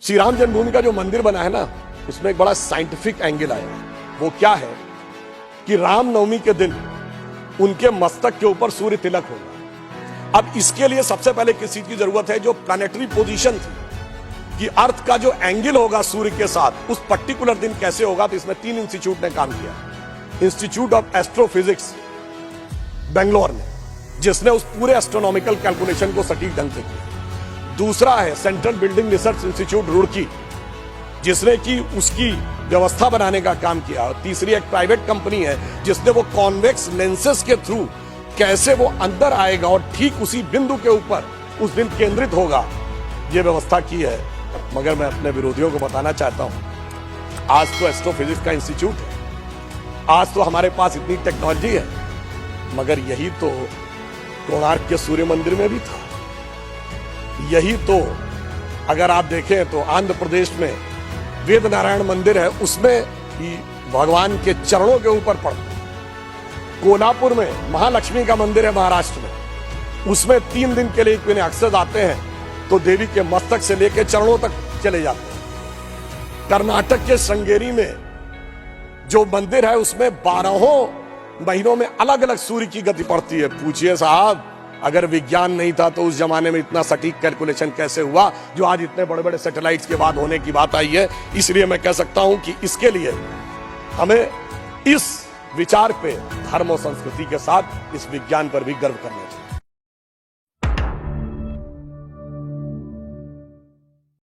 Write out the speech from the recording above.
श्री राम जन्मभूमि का जो मंदिर बना है ना, उसमें एक बड़ा साइंटिफिक एंगल आया। वो क्या है कि रामनवमी के दिन उनके मस्तक के ऊपर सूर्य तिलक होगा। अब इसके लिए सबसे पहले किस चीज की जरूरत है, जो प्लैनेटरी पोजीशन थी कि अर्थ का जो एंगल होगा सूर्य के साथ उस पर्टिकुलर दिन कैसे होगा, तो इसमें 3 इंस्टीट्यूट ने काम किया। इंस्टीट्यूट ऑफ एस्ट्रोफिजिक्स बेंगलोर में, जिसने उस पूरे एस्ट्रोनॉमिकल कैलकुलेशन को सटीक ढंग से किया। दूसरा है central building research institute Roorkee, जिसने कि उसकी व्यवस्था बनाने का काम किया। और तीसरी एक प्राइवेट कंपनी है जिसने वो कॉन्वेक्स लेंसेज के थ्रू कैसे वो अंदर आएगा और ठीक उसी बिंदु के ऊपर उस दिन केंद्रित होगा, ये व्यवस्था की है। मगर मैं अपने विरोधियों को बताना चाहता हूं, आज तो एस्ट्रोफिजिक्स का इंस्टीट्यूट है, आज तो हमारे पास इतनी टेक्नोलॉजी है, मगर यही तो कोणार्क के सूर्य मंदिर में भी था। यही तो अगर आप देखें तो आंध्र प्रदेश में वेद नारायण मंदिर है, उसमें भी भगवान के चरणों के ऊपर पड़ता है। कोल्हापुर में महालक्ष्मी का मंदिर है महाराष्ट्र में, उसमें 3 दिन के लिए इक्विनॉक्सेस आते हैं तो देवी के मस्तक से लेकर चरणों तक चले जाते हैं। कर्नाटक के श्रृंगेरी में जो मंदिर है उसमें 12 महीनों में अलग अलग सूर्य की गति पड़ती है। पूछिए साहब, अगर विज्ञान नहीं था तो उस जमाने में इतना सटीक कैलकुलेशन कैसे हुआ जो आज इतने बड़े बड़े सैटेलाइट्स के बाद होने की बात आई है। इसलिए मैं कह सकता हूं कि इसके लिए हमें इस विचार पे धर्म और संस्कृति के साथ इस विज्ञान पर भी गर्व करना चाहिए।